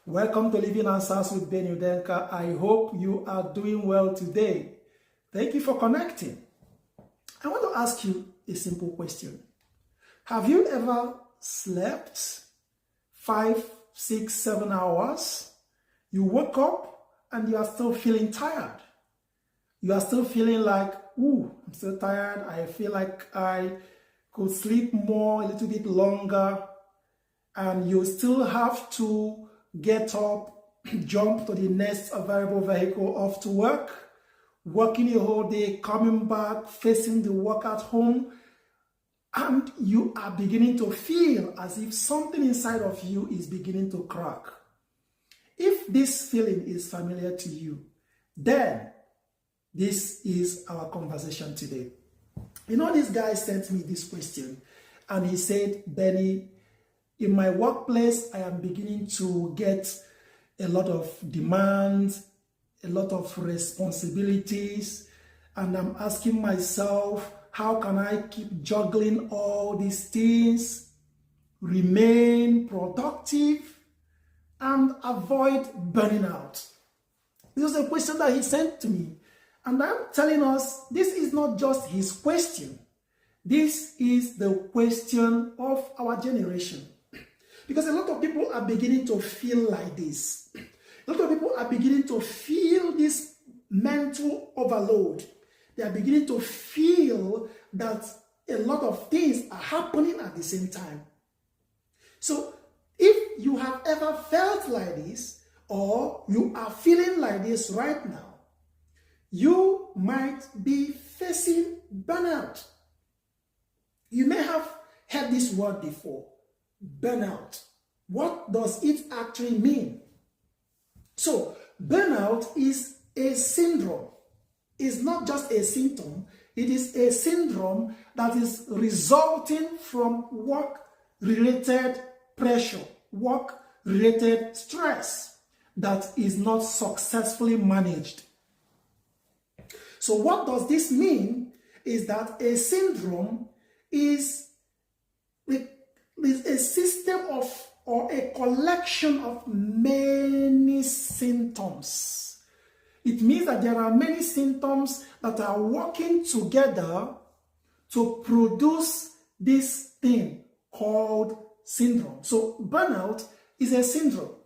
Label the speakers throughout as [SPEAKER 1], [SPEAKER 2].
[SPEAKER 1] Welcome to Living Answers with Beni-Udenka. I hope you are doing well today. Thank you for connecting. I want to ask you a simple question. Have you ever slept 5, 6, 7 hours? You woke up and you are still feeling tired. You are still feeling like, I'm still tired. I feel like I could sleep more, a little bit longer. And you still have to get up, jump to the next available vehicle off to work, working a whole day, coming back, facing the work at home, and you are beginning to feel as if something inside of you is beginning to crack. If this feeling is familiar to you, then this is our conversation today. You know, this guy sent me this question, and he said, Benny, in my workplace, I am beginning to get a lot of demands, a lot of responsibilities, and I'm asking myself, how can I keep juggling all these things, remain productive, and avoid burning out? This is a question that he sent to me, and I'm telling us this is not just his question. This is the question of our generation. Because a lot of people are beginning to feel like this. A lot of people are beginning to feel this mental overload. They are beginning to feel that a lot of things are happening at the same time. So if you have ever felt like this, or you are feeling like this right now, you might be facing burnout. You may have heard this word before. Burnout. What does it actually mean? So, burnout is a syndrome. It's not just a symptom. It is a syndrome that is resulting from work-related pressure, work-related stress that is not successfully managed. So, what does this mean? Is that a syndrome is a system of or a collection of many symptoms. It means that there are many symptoms that are working together to produce this thing called syndrome. So burnout is a syndrome.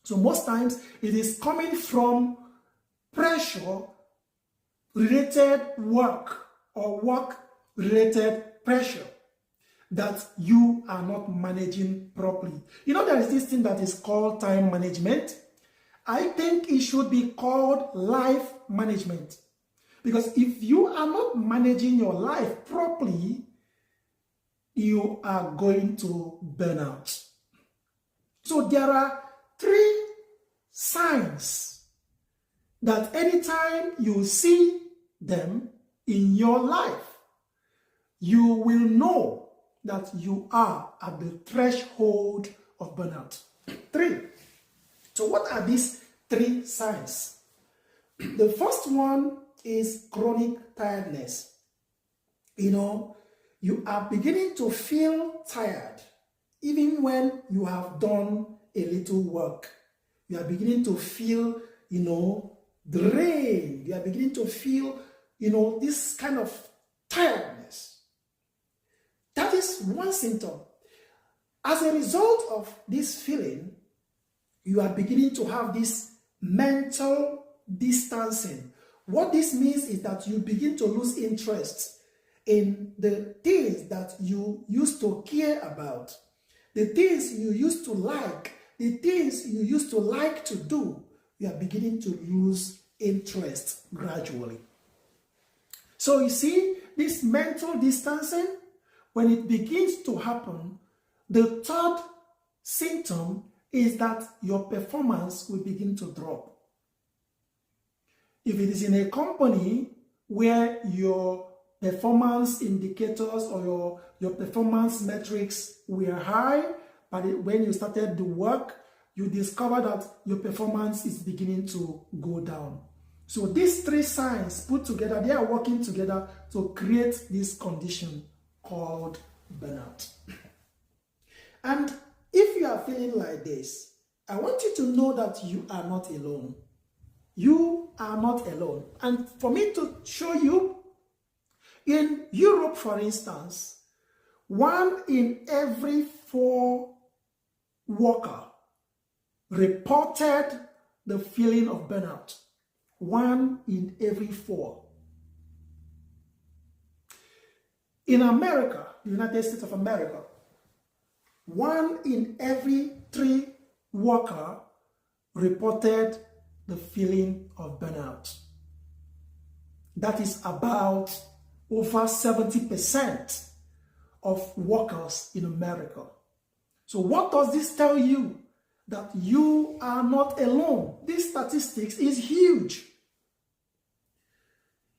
[SPEAKER 1] So most times it is coming from pressure-related work or work-related pressure that you are not managing properly. You know, there is this thing that is called time management. I think it should be called life management. Because if you are not managing your life properly, you are going to burn out. So there are 3 signs that anytime you see them in your life, you will know that you are at the threshold of burnout. 3. So what are these 3 signs? The first one is chronic tiredness. You know, you are beginning to feel tired even when you have done a little work. You are beginning to feel, drained. You are beginning to feel, this kind of tiredness. That is one symptom. As a result of this feeling, you are beginning to have this mental distancing. What this means is that you begin to lose interest in the things that you used to care about, the things you used to like, the things you used to like to do. You are beginning to lose interest gradually. So you see, this mental distancing, when it begins to happen, the third symptom is that your performance will begin to drop. If it is in a company where your performance indicators or your performance metrics were high, but when you started the work, you discover that your performance is beginning to go down. So these 3 signs put together, they are working together to create this condition called burnout. And if you are feeling like this, I want you to know that you are not alone. You are not alone. And for me to show you, in Europe, for instance, 1 in every 4 workers reported the feeling of burnout. 1 in every 4. In America, the United States of America, 1 in every 3 workers reported the feeling of burnout. That is about over 70% of workers in America. So what does this tell you? That you are not alone. This statistics is huge.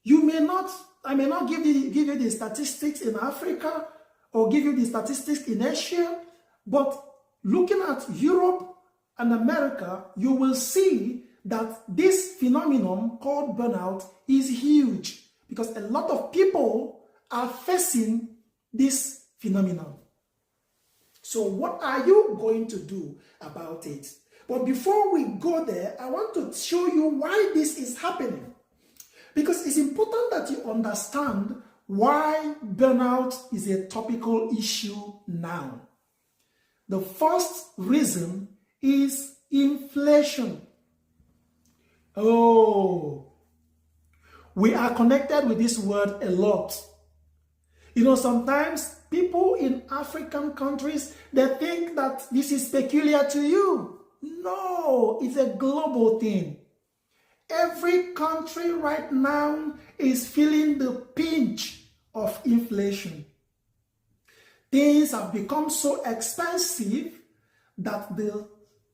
[SPEAKER 1] I may not give you the statistics in Africa or give you the statistics in Asia, but looking at Europe and America, you will see that this phenomenon called burnout is huge because a lot of people are facing this phenomenon. So what are you going to do about it? But before we go there, I want to show you why this is happening. Because it's important that you understand why burnout is a topical issue now. The first reason is inflation. Oh, we are connected with this word a lot. You know, sometimes people in African countries, they think that this is peculiar to you. No, it's a global thing. Every country right now is feeling the pinch of inflation. Things have become so expensive that the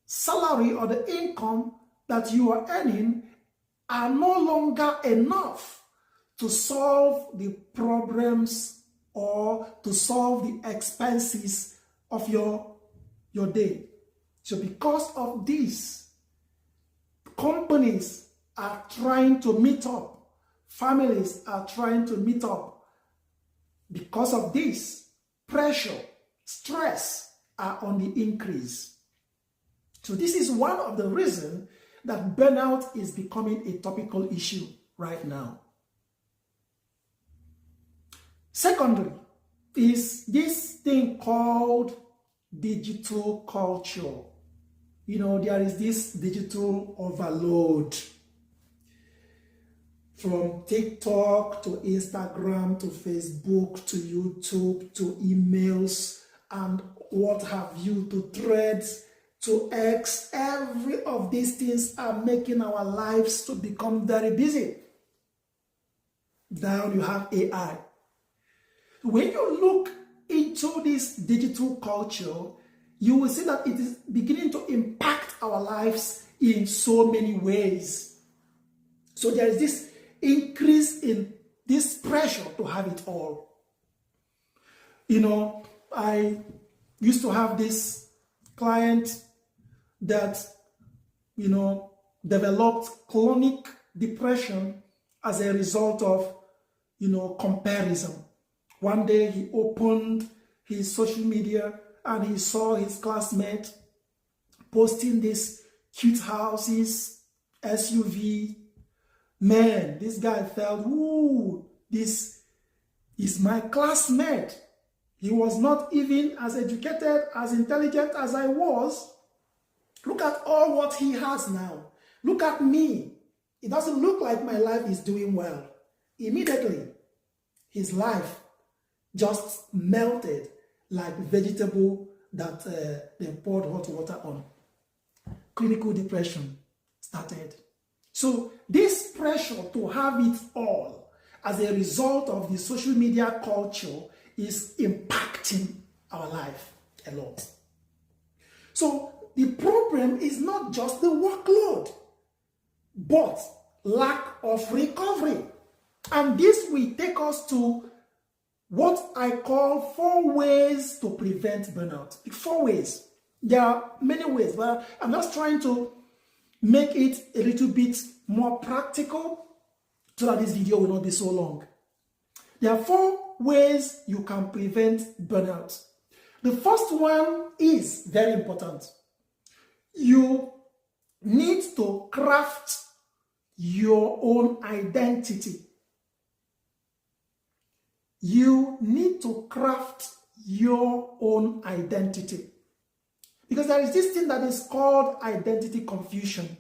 [SPEAKER 1] salary or the income that you are earning are no longer enough to solve the problems or to solve the expenses of your day. So because of this, companies are trying to meet up. Families are trying to meet up. Because of this, pressure, stress are on the increase. So this is one of the reasons that burnout is becoming a topical issue right now. Secondly, is this thing called digital culture. You know, there is this digital overload. From TikTok to Instagram to Facebook to YouTube to emails and what have you to Threads to X, every of these things are making our lives to become very busy. Now you have AI. When you look into this digital culture, you will see that it is beginning to impact our lives in so many ways. So there is this increase in this pressure to have it all. You know, I used to have this client that, you know, developed chronic depression as a result of, you know, comparison. One day he opened his social media and he saw his classmate posting these cute houses, SUV. Man, this guy felt, ooh, this is my classmate. He was not even as educated, as intelligent as I was. Look at all what he has now. Look at me. It doesn't look like my life is doing well. Immediately, his life just melted like vegetable that they poured hot water on. Clinical depression started. So this pressure to have it all as a result of the social media culture is impacting our life a lot. So the problem is not just the workload, but lack of recovery. And this will take us to what I call 4 ways to prevent burnout. 4 ways. There are many ways, but I'm just trying to make it a little bit more practical so that this video will not be so long. There are 4 ways you can prevent burnout. The first one is very important. You need to craft your own identity. You need to craft your own identity. Because there is this thing that is called identity confusion.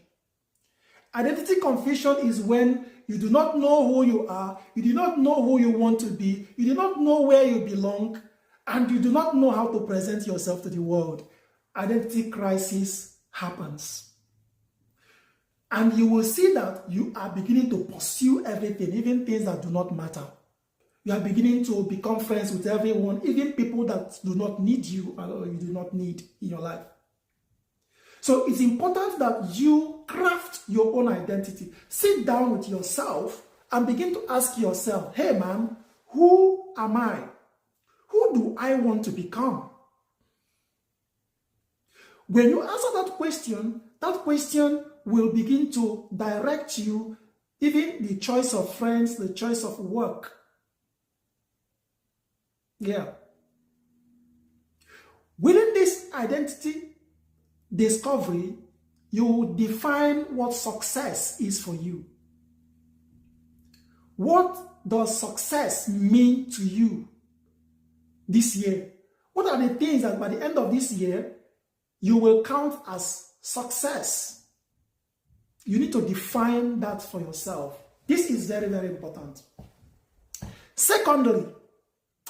[SPEAKER 1] Identity confusion is when you do not know who you are, you do not know who you want to be, you do not know where you belong, and you do not know how to present yourself to the world. Identity crisis happens. And you will see that you are beginning to pursue everything, even things that do not matter. You are beginning to become friends with everyone, even people that do not need you or you do not need in your life. So it's important that you craft your own identity. Sit down with yourself and begin to ask yourself, hey man, who am I? Who do I want to become? When you answer that question will begin to direct you, even the choice of friends, the choice of work. Yeah. Within this identity discovery, you will define what success is for you. What does success mean to you this year? What are the things that by the end of this year, you will count as success? You need to define that for yourself. This is very, very important. Secondly,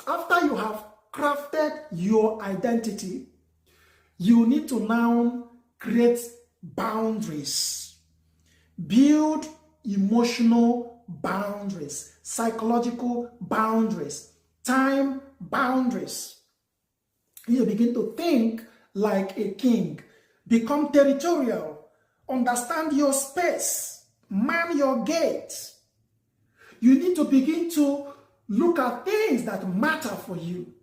[SPEAKER 1] after you have crafted your identity, you need to now create boundaries. Build emotional boundaries, psychological boundaries, time boundaries. You begin to think like a king. Become territorial. Understand your space. Man your gate. You need to begin to look at things that matter for you.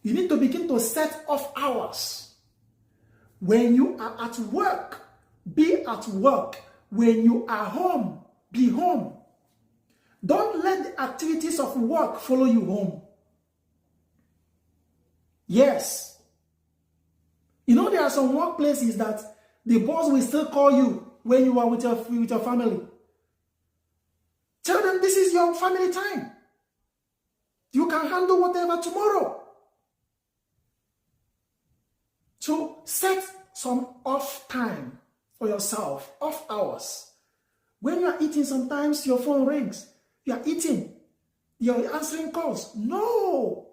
[SPEAKER 1] You need to begin to set off hours. When you are at work, be at work. When you are home, be home. Don't let the activities of work follow you home. Yes. You know, there are some workplaces that the boss will still call you when you are with your family. Tell them this is your family time. You can handle whatever tomorrow. So set some off time for yourself, off hours. When you are eating, sometimes your phone rings. You are eating. You are answering calls. No.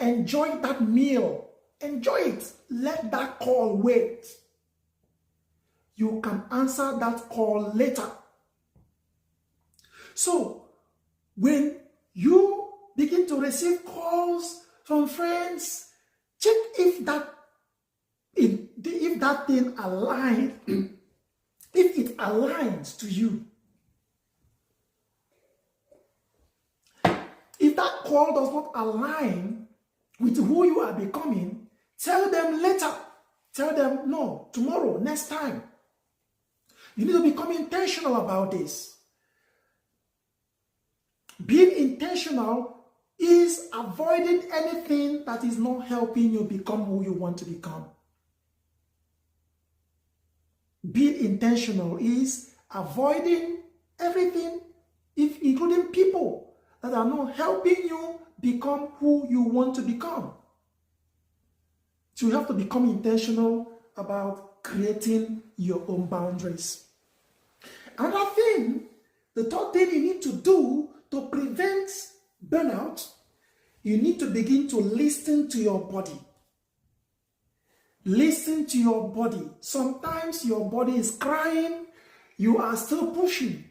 [SPEAKER 1] Enjoy that meal. Enjoy it. Let that call wait. You can answer that call later. So, when you begin to receive calls from friends, check if that thing aligns, if it aligns to you. If that call does not align with who you are becoming, tell them later. Tell them, no, tomorrow, next time. You need to become intentional about this. Being intentional is avoiding anything that is not helping you become who you want to become. Being intentional is avoiding everything, including people that are not helping you become who you want to become. So you have to become intentional about creating your own boundaries. Another thing, the third thing you need to do to prevent burnout, you need to begin to listen to your body. Listen to your body. Sometimes your body is crying, you are still pushing.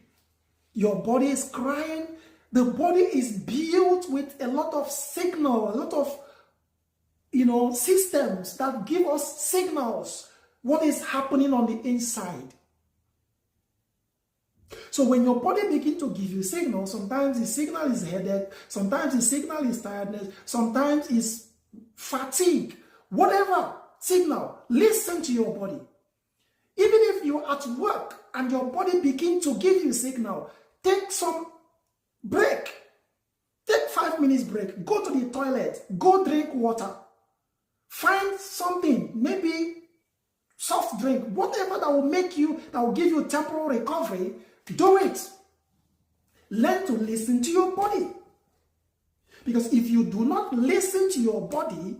[SPEAKER 1] Your body is crying. The body is built with a lot of signal, a lot of systems that give us signals what is happening on the inside. So when your body begins to give you signals, sometimes the signal is headache, sometimes the signal is tiredness, sometimes it's fatigue, whatever signal, listen to your body. Even if you're at work and your body begins to give you signal, take some break. Take 5 minutes break. Go to the toilet. Go drink water. Find something, maybe soft drink, whatever that will make you, that will give you temporal recovery, do it. Learn to listen to your body. Because if you do not listen to your body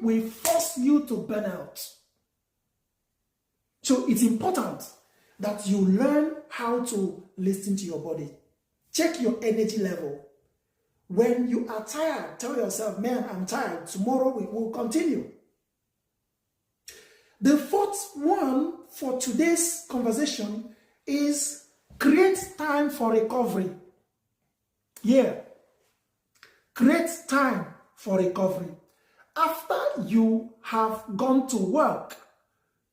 [SPEAKER 1] will force you to burn out. So it's important that you learn how to listen to your body. Check your energy level. When you are tired, tell yourself, man, I'm tired. Tomorrow we will continue. The fourth one for today's conversation is create time for recovery. Yeah. Create time for recovery. After you have gone to work,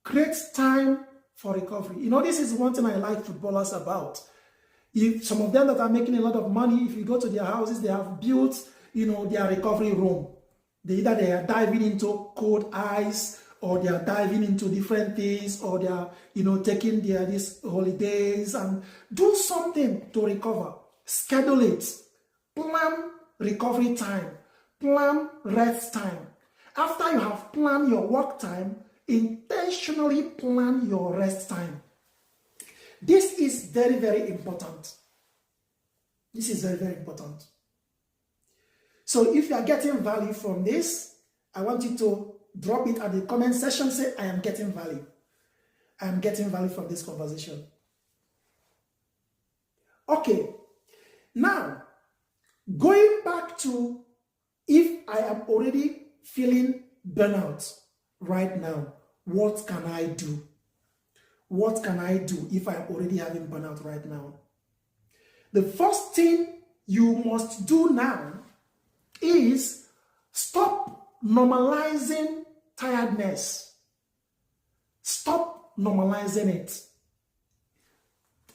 [SPEAKER 1] create time for recovery. You know, this is one thing I like footballers about. If some of them that are making a lot of money, if you go to their houses, they have built, their recovery room. They are diving into cold ice, or they are diving into different things, or they are, taking these holidays, and do something to recover. Schedule it. Plan recovery time. Plan rest time. After you have planned your work time, intentionally plan your rest time. This is very, very important. This is very, very important. So if you are getting value from this, I want you to drop it at the comment section. Say, I am getting value. I am getting value from this conversation. Okay. Now, going back to if I am already feeling burnout right now, what can I do? What can I do if I'm already having burnout right now? The first thing you must do now is stop normalizing tiredness. Stop normalizing it.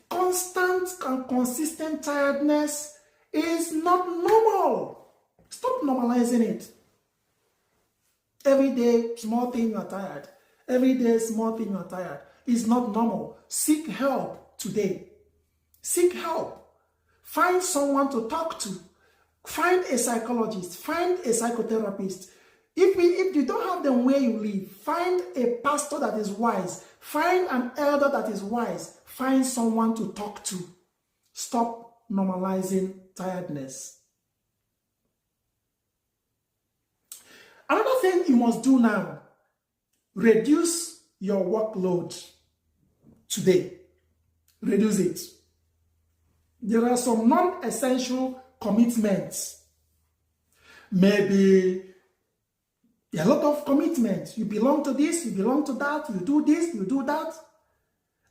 [SPEAKER 1] Constant and consistent tiredness is not normal. Stop normalizing it. Every day, small thing you are tired. Every day, small thing you are tired. Is not normal. Seek help today. Seek help. Find someone to talk to. Find a psychologist. Find a psychotherapist. If you don't have them where you live, find a pastor that is wise. Find an elder that is wise. Find someone to talk to. Stop normalizing tiredness. Another thing you must do now, reduce your workload today. Reduce it. There are some non-essential commitments. Maybe a lot of commitments. You belong to this, you belong to that, you do this, you do that.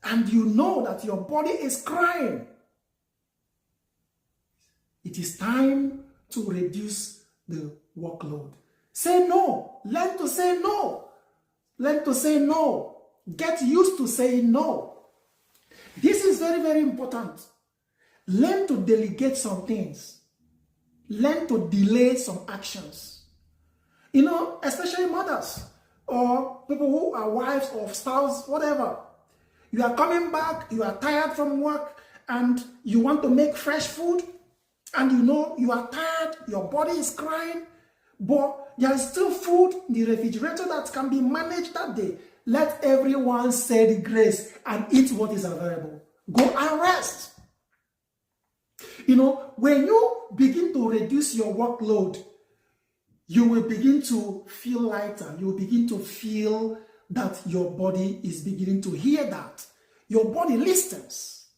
[SPEAKER 1] And you know that your body is crying. It is time to reduce the workload. Say no. Learn to say no. Learn to say no. Get used to saying no. This is very, very important. Learn to delegate some things. Learn to delay some actions. Especially mothers or people who are wives or spouse, whatever. You are coming back, you are tired from work, and you want to make fresh food, and you are tired, your body is crying, but there is still food in the refrigerator that can be managed that day. Let everyone say the grace and eat what is available. Go and rest. When you begin to reduce your workload, you will begin to feel lighter. You will begin to feel that your body is beginning to hear that. Your body listens.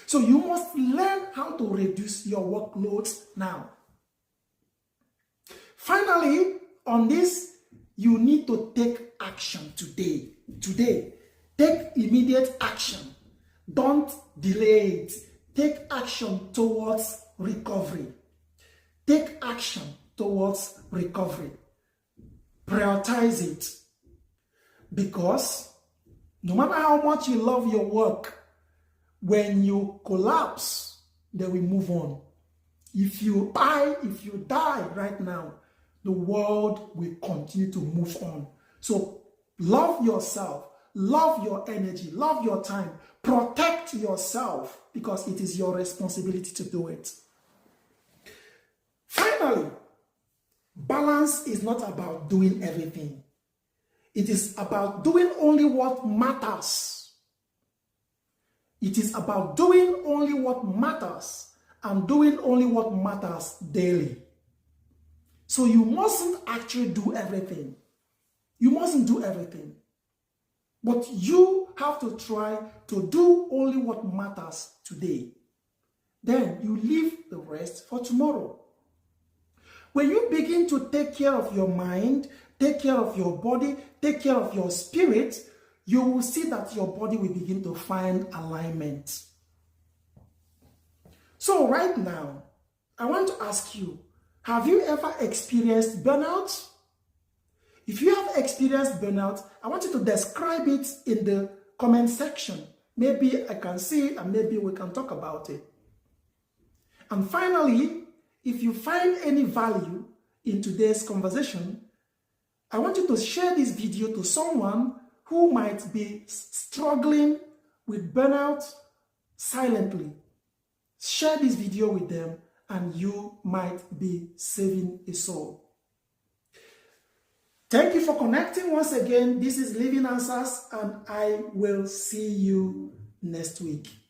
[SPEAKER 1] So you must learn how to reduce your workloads now. Finally, on this, you need to take action today. Today, take immediate action. Don't delay it. Take action towards recovery. Take action towards recovery. Prioritize it. Because no matter how much you love your work, when you collapse, then we move on. If you die right now, the world will continue to move on. So love yourself, love your energy, love your time, protect yourself because it is your responsibility to do it. Finally, balance is not about doing everything. It is about doing only what matters. It is about doing only what matters and doing only what matters daily. So you mustn't actually do everything. You mustn't do everything. But you have to try to do only what matters today. Then you leave the rest for tomorrow. When you begin to take care of your mind, take care of your body, take care of your spirit, you will see that your body will begin to find alignment. So right now, I want to ask you, have you ever experienced burnout? If you have experienced burnout, I want you to describe it in the comment section. Maybe I can see it and maybe we can talk about it. And finally, if you find any value in today's conversation, I want you to share this video to someone who might be struggling with burnout silently. Share this video with them and you might be saving a soul. Thank you for connecting once again. This is Living Answers and I will see you next week.